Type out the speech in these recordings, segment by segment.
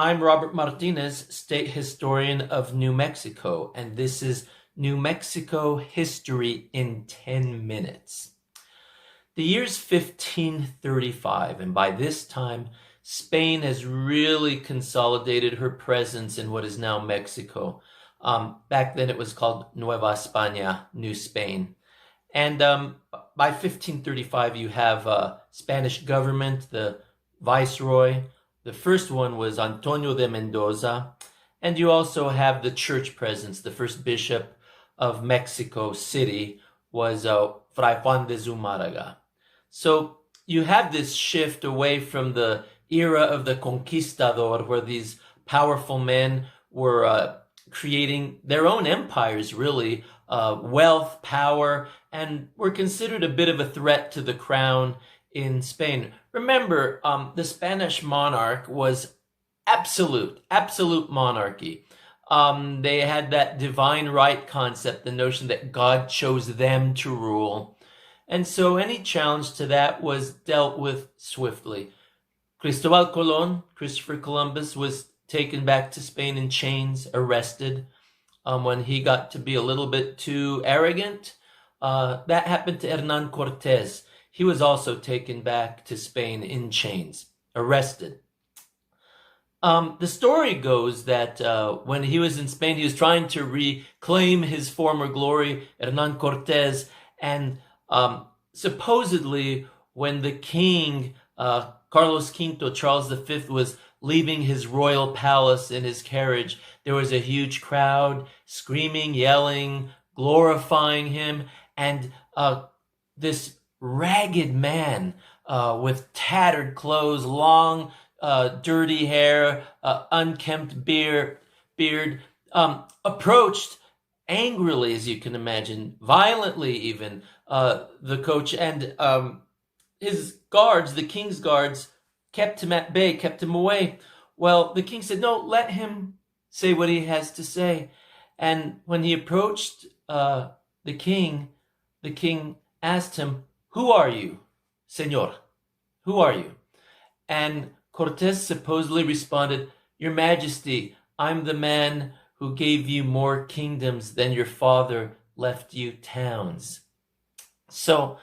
I'm Robert Martinez, state historian of New Mexico, and this is New Mexico History in 10 Minutes. The year's 1535, and by this time, Spain has really consolidated her presence in what is now Mexico. Back then it was called Nueva España, New Spain. And by 1535, you have a Spanish government, the viceroy. The first one was Antonio de Mendoza. And you also have the church presence. The first bishop of Mexico City was Fray Juan de Zumárraga. So you have this shift away from the era of the conquistador, where these powerful men were creating their own empires, really, wealth, power, and were considered a bit of a threat to the crown in Spain. Remember, the Spanish monarch was absolute monarchy. They had that divine right concept, the notion that God chose them to rule. And so any challenge to that was dealt with swiftly. Cristobal Colon, Christopher Columbus, was taken back to Spain in chains, arrested when he got to be a little bit too arrogant. That happened to Hernan Cortez. He was also taken back to Spain in chains, arrested. The story goes that when he was in Spain, he was trying to reclaim his former glory, Hernan Cortez, and supposedly when the king, Carlos V, Charles V, was leaving his royal palace in his carriage, there was a huge crowd screaming, yelling, glorifying him, and this ragged man with tattered clothes, long, dirty hair, unkempt beard, approached angrily, as you can imagine, violently even, the coach, and his guards, the king's guards, kept him at bay, kept him away. Well, the king said, no, let him say what he has to say. And when he approached the king asked him, who are you, señor? Who are you? And Cortés supposedly responded, Your Majesty, I'm the man who gave you more kingdoms than your father left you towns. So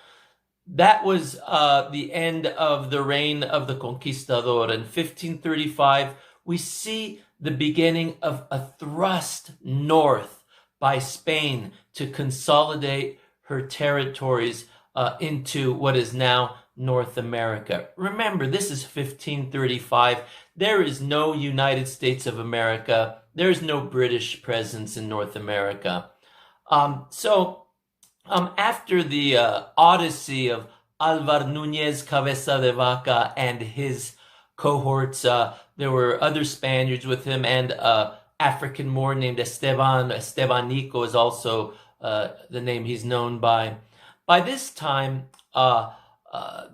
that was the end of the reign of the conquistador. In 1535, we see the beginning of a thrust north by Spain to consolidate her territories into what is now North America. Remember, this is 1535. There is no United States of America. There is no British presence in North America. After the odyssey of Alvar Núñez Cabeza de Vaca and his cohorts, there were other Spaniards with him, and African Moor named Estebanico is also the name he's known by. By this time,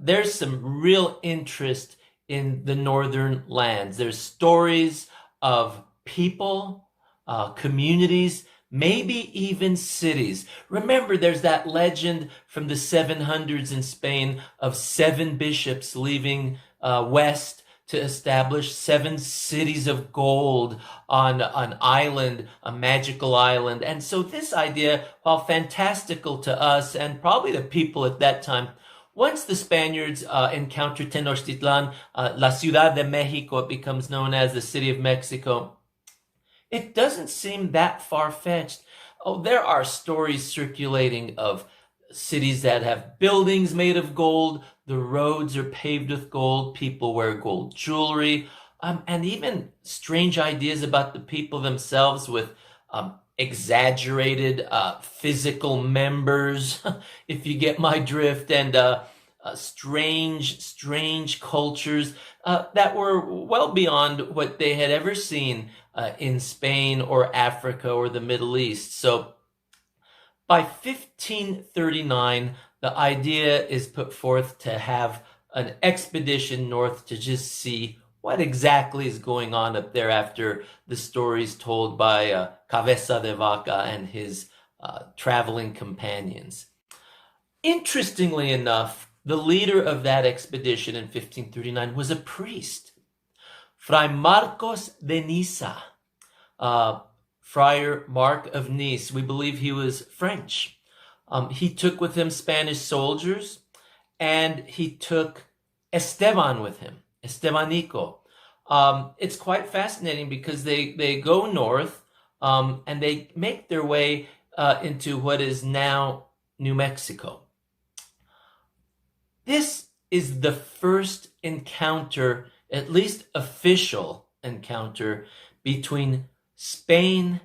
there's some real interest in the northern lands. There's stories of people, communities, maybe even cities. Remember, there's that legend from the 700s in Spain of 7 bishops leaving west to establish 7 cities of gold on an island, a magical island. And so this idea, while fantastical to us and probably the people at that time, once the Spaniards encountered Tenochtitlan, La Ciudad de Mexico, it becomes known as the City of Mexico, it doesn't seem that far-fetched. Oh, there are stories circulating of cities that have buildings made of gold, the roads are paved with gold, people wear gold jewelry, and even strange ideas about the people themselves with exaggerated physical members, if you get my drift, and strange cultures that were well beyond what they had ever seen in Spain or Africa or the Middle East. So by 1539, the idea is put forth to have an expedition north to just see what exactly is going on up there after the stories told by Cabeza de Vaca and his traveling companions. Interestingly enough, the leader of that expedition in 1539 was a priest. Fray Marcos de Niza, Friar Mark of Nice. We believe he was French. He took with him Spanish soldiers, and he took Esteban with him, Estebanico. It's quite fascinating because they go north, and they make their way into what is now New Mexico. This is the first encounter, at least official encounter, between Spain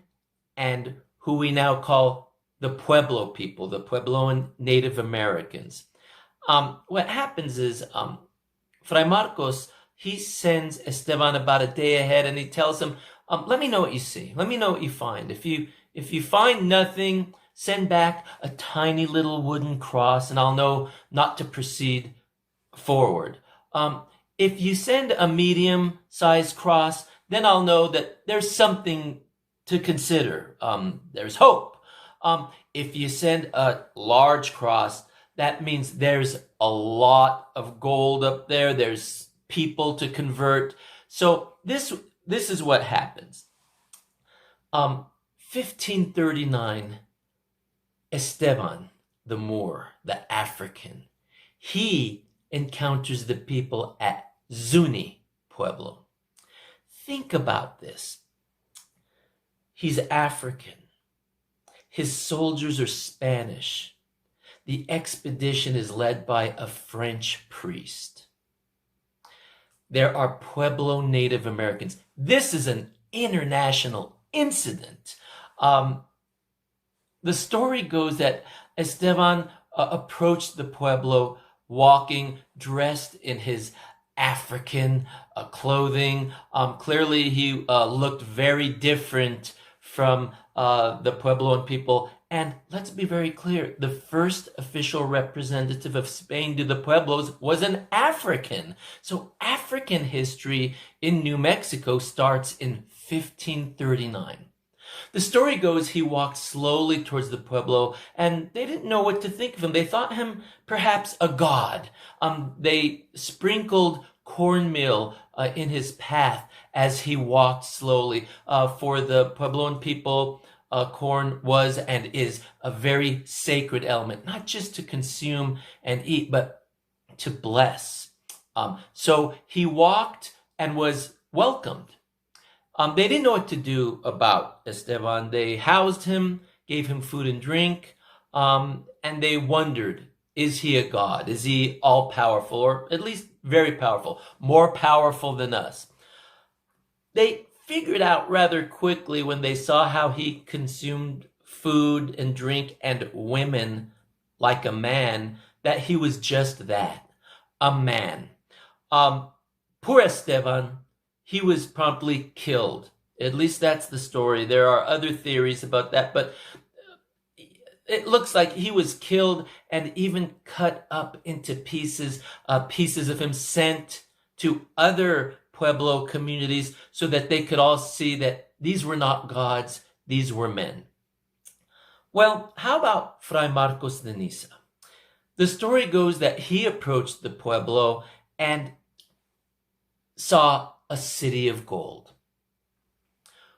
and who we now call the Pueblo people, the Puebloan Native Americans. What happens is Fray Marcos, he sends Esteban about a day ahead, and he tells him, let me know what you see. Let me know what you find. If you find nothing, send back a tiny little wooden cross, and I'll know not to proceed forward. If you send a medium-sized cross, then I'll know that there's something to consider. There's hope. If you send a large cross, that means there's a lot of gold up there. There's people to convert. So this is what happens. 1539, Esteban, the Moor, the African, he encounters the people at Zuni Pueblo. Think about this. He's African. His soldiers are Spanish. The expedition is led by a French priest. There are Pueblo Native Americans. This is an international incident. The story goes that Esteban approached the Pueblo walking, dressed in his African clothing. Clearly, he looked very different from the Puebloan people. And let's be very clear, the first official representative of Spain to the Pueblos was an African. So African history in New Mexico starts in 1539. The story goes he walked slowly towards the Pueblo, and they didn't know what to think of him. They thought him perhaps a god. They sprinkled cornmeal in his path as he walked slowly. For the Puebloan people, corn was and is a very sacred element, not just to consume and eat, but to bless. So he walked and was welcomed. They didn't know what to do about Esteban. They housed him, gave him food and drink, and they wondered, is he a god? Is he all-powerful, or at least very powerful, more powerful than us? They figured out rather quickly when they saw how he consumed food and drink and women like a man, that he was just that, a man. Poor Esteban, he was promptly killed. At least that's the story. There are other theories about that, but it looks like he was killed and even cut up into pieces, pieces of him sent to other Pueblo communities so that they could all see that these were not gods, these were men. Well, how about Fray Marcos de Niza? The story goes that he approached the Pueblo and saw a city of gold.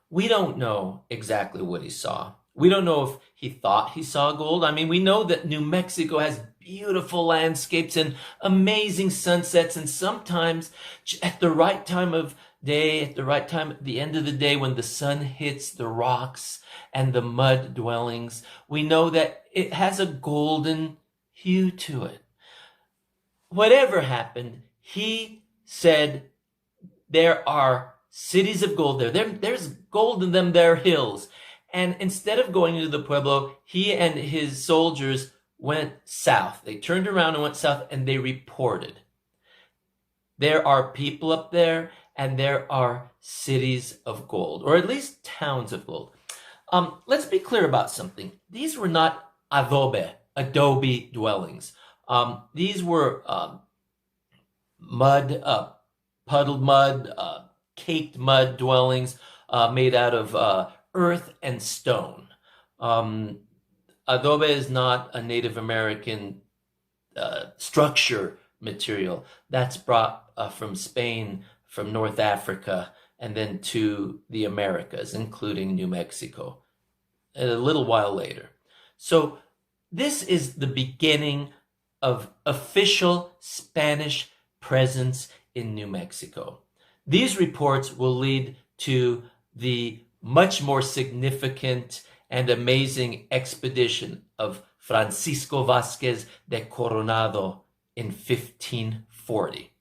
We don't know exactly what he saw. We don't know if he thought he saw gold. I mean, we know that New Mexico has beautiful landscapes and amazing sunsets, and sometimes at the right time of day, at the right time at the end of the day, when the sun hits the rocks and the mud dwellings, we know that it has a golden hue to it. Whatever happened, he said, there are cities of gold there. There's gold in them, there are hills. And instead of going into the Pueblo, he and his soldiers went south. They turned around and went south, and they reported. There are people up there, and there are cities of gold, or at least towns of gold. Let's be clear about something. These were not Adobe dwellings. These were puddled mud, caked mud dwellings made out of earth and stone. Adobe is not a Native American structure material. That's brought from Spain from North Africa and then to the Americas, including New Mexico, a little while later. So this is the beginning of official Spanish presence in New Mexico. These reports will lead to the much more significant and amazing expedition of Francisco Vázquez de Coronado in 1540.